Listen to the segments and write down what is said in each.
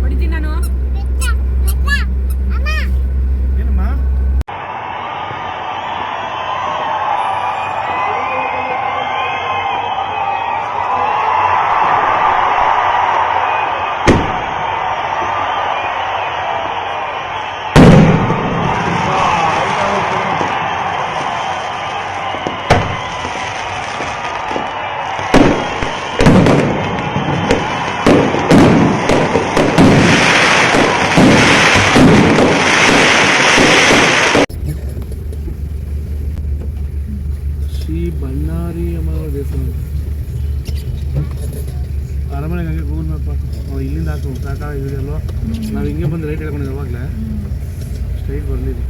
ಹೊಡಿತೀನಿ ನಾನು. ಬಳ್ಳಾರಿ ಅಮ್ಮ ದೇವಸ್ಥಾನ ಅರಮನೆಗೆ ಹಂಗೆ ಗೂಗಲ್ ಮ್ಯಾಪ್ ಇಲ್ಲಿಂದ ಹಾಕು ಸಾಕಾಗಿ ಇದೆಯಲ್ವ. ನಾವು ಹಿಂಗೆ ಬಂದು ರೈಟ್ ಹೇಳ್ಕೊಂಡಿದ್ದೆ ಅವಾಗಲೇ ಸ್ಟ್ರೈಟ್ ಬರಲಿಲ್ಲ.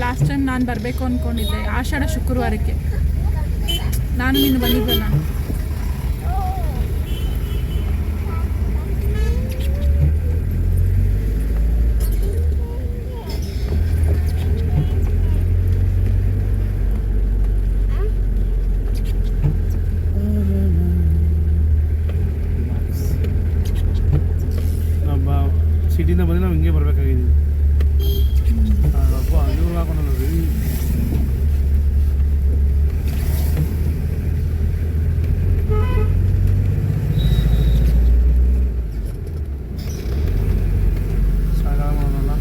ಲಾಸ್ಟ್ ಟೈಮ್ ನಾನು ಬರಬೇಕು ಅಂದ್ಕೊಂಡಿದ್ದೆ ಆಷಾಢ ಶುಕ್ರವಾರಕ್ಕೆ. ನಾನು ನೀನು ಬಂದಿದ್ದೆ. ನಾನು ಸಿಟಿಯಿಂದ ಬಂದು ನಾವು ಹಿಂಗೆ ಬರಬೇಕಾಗಿದ್ದೀವಿ. ಅಪ್ಪ ಅದು ಹಾಕೊಂಡಲ್ಲ ರೀ. ಸಾಗಾಗ ಮಾಡೋಣಲ್ಲ.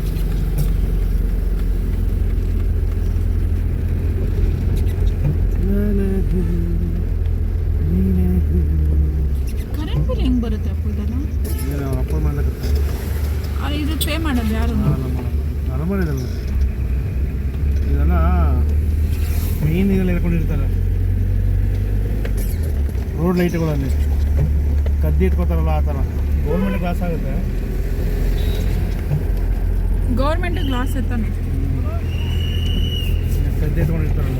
ಕರೆಂಟ್ ಬಿಲ್ ಹೆಂಗೆ ಬರುತ್ತೆ ಅಪ್ಪ? ಇದನ್ನು ಅಪ್ಪ ಮಾಡ್ಲಿಕ್ಕೆ ಇದು ಪೇ ಮಾಡೋದು ಯಾರು? ಅರಮನೆದಲ್ಲ ಇದೆಲ್ಲ ಮೇನ್ ಇದೆಲ್ಲ ಹೇಳ್ಕೊಂಡಿರ್ತಾರೆ. ರೋಡ್ ಲೈಟ್ಗಳಲ್ಲಿ ಕದ್ದಿ ಇಟ್ಕೋತಾರಲ್ಲ ಆ ಥರ. ಗೌರ್ಮೆಂಟ್ ಗ್ಲಾಸ್ ಆಗುತ್ತೆ. ಗೌರ್ಮೆಂಟ್ ಗ್ಲಾಸ್ ಇರ್ತಾನೆ ಕದ್ದಿ ಇಟ್ಕೊಂಡಿರ್ತಾರಲ್ಲ.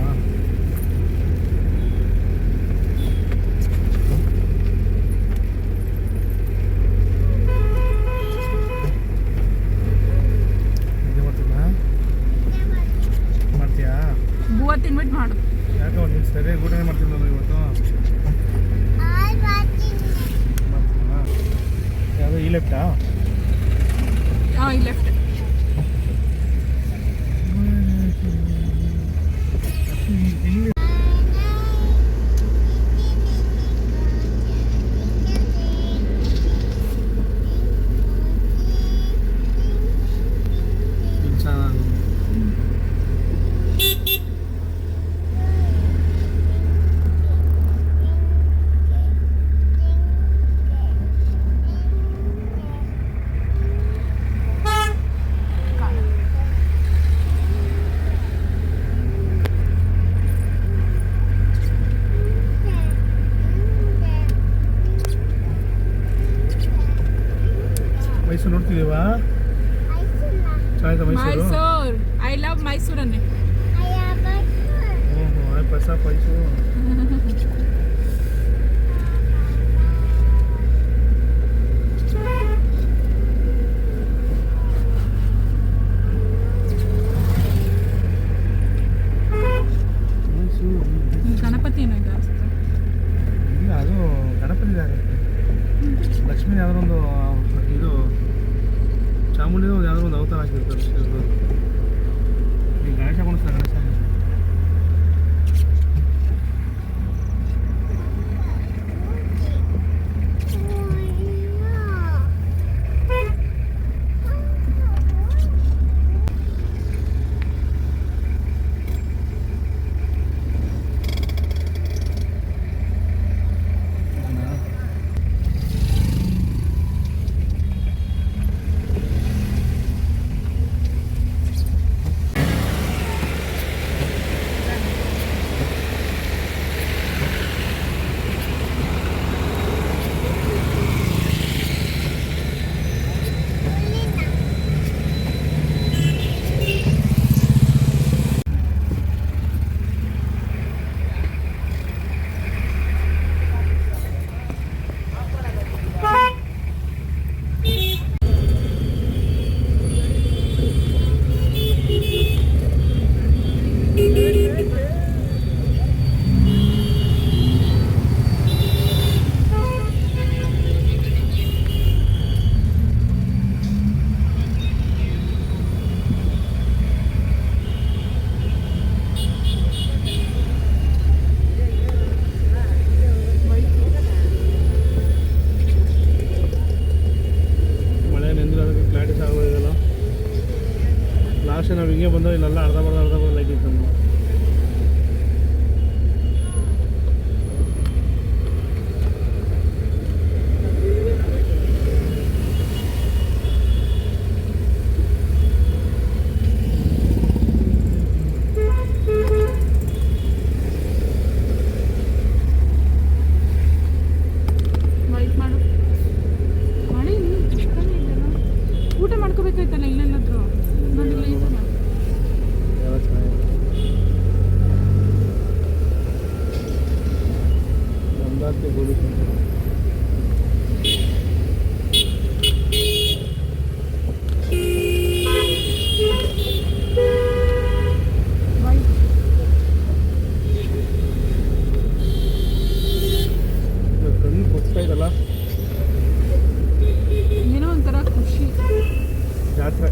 ಬೂವತ್ತು ಇನ್ವೈಟ್ ಮಾಡು. ಯಾಕೆ ನೀನು ಸರಿಯಾಗಿ ಊಟನೇ ಮಾಡ್ತೀನಿ ನಾನು ಇವತ್ತು. ಯಾವುದೋ ಈ ಲೆಫ್ಟಾ? ಹಾಂ, ಈ ಲೆಫ್ಟ್. ಮೈಸೂರು ನೋಡ್ತಿದ್ದೀವಾ? ಮೈಸೂರು. ಐ ಲವ್ ಮೈಸೂರನ್ನೇ. ಓಹೋ ಪೈಸ ಮೈಸೂರು. ಗಣಪತಿ ಏನೋ ಇದೆ ಅನ್ಸುತ್ತೆ. ಇಲ್ಲ, ಅದು ಗಣಪತಿ ಆಗುತ್ತೆ. ಲಕ್ಷ್ಮೀ ಯಾವುದೋ ಒಂದು ಇದು ಚಾಮುಂಡಿನ ಯಾವುದೋ ಒಂದು ಅವತಾರ ಹಾಕಿರ್ತಾರೆ. ಈಗ ಗಣೇಶ ಕುಣಿಸ್ತಾರೆ. ಗಣೇಶ गोभी ಕಣ್ಣು ಕೊಡ್ತಾ ಇದಲ್ಲ ಏನೋ ಒಂಥರ ಖುಷಿ. ಜಾತ್ರೆ.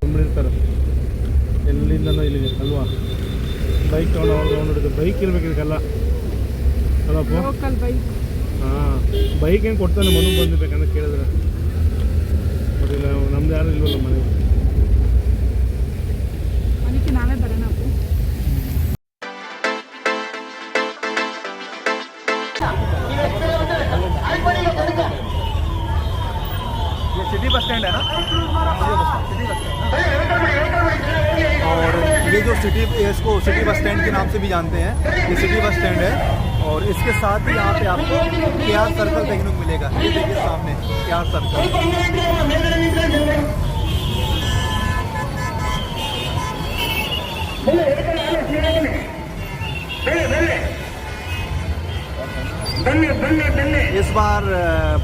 ತುಂಬಿರ್ತಾರೆ ಎಲ್ಲಿಂದನೋ ಇಲ್ಲಿಗೆ ಅಲ್ವಾ. ಬೈಕ್ ತೊಗೊಂಡು ಬೈಕ್ ಇರ್ಬೇಕು ಇದಕ್ಕೆಲ್ಲ ಅಲ್ಲಪ್ಪ. Local bike. ಹಾಂ, ಬೈಕ್ ಏನು ಕೊಡ್ತಾನೆ ಮನು ಬಂದಿರ್ಬೇಕಂತ ಕೇಳಿದ್ರೆ. ಗೊತ್ತಿಲ್ಲ, ನಮ್ದು ಯಾರು ಇಲ್ವಲ್ಲ ಮನೆ. ಅದಕ್ಕೆ ನಾವೇ ಬರೋಣ. ये सिटी बस स्टैंड है ना, सिटी बस स्टैंड। और ये जो सिटी, इसको सिटी बस स्टैंड के नाम से भी जानते हैं, ये सिटी बस स्टैंड है। और इसके साथ ही यहाँ पे आपको KR सर्कल देखने को मिलेगा। ये देखिए सामने KR सर्कल। इस बार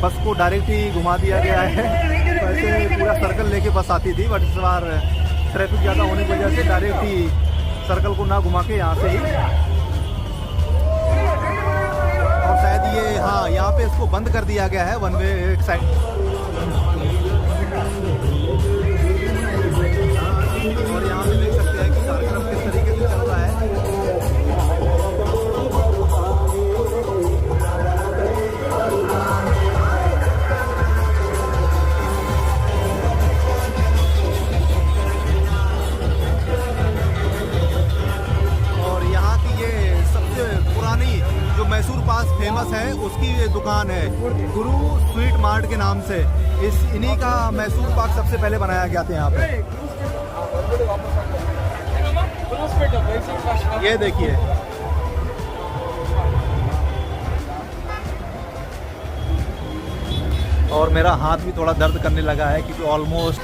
बस को डायरेक्ट ही घुमा दिया गया है। वैसे पूरा सर्कल लेके बस आती थी, बट इस बार ट्रैफिक ज़्यादा होने की वजह से डायरेक्ट ही सर्कल को ना घुमा के यहाँ से ही, और शायद ये, हाँ, यहाँ पे इसको बंद कर दिया गया है वन वे एक साइड। और यहाँ पे देख सकते हैं कि कार्यक्रम किस तरीके से चल रहा है। जो मैसूर पास फेमस है उसकी ये दुकान है, गुरु स्वीट मार्ट के नाम से। इन्हीं का मैसूर पाक सबसे पहले बनाया गया था यहाँ पे। ये देखिए, और मेरा हाथ भी थोड़ा दर्द करने लगा है क्योंकि ऑलमोस्ट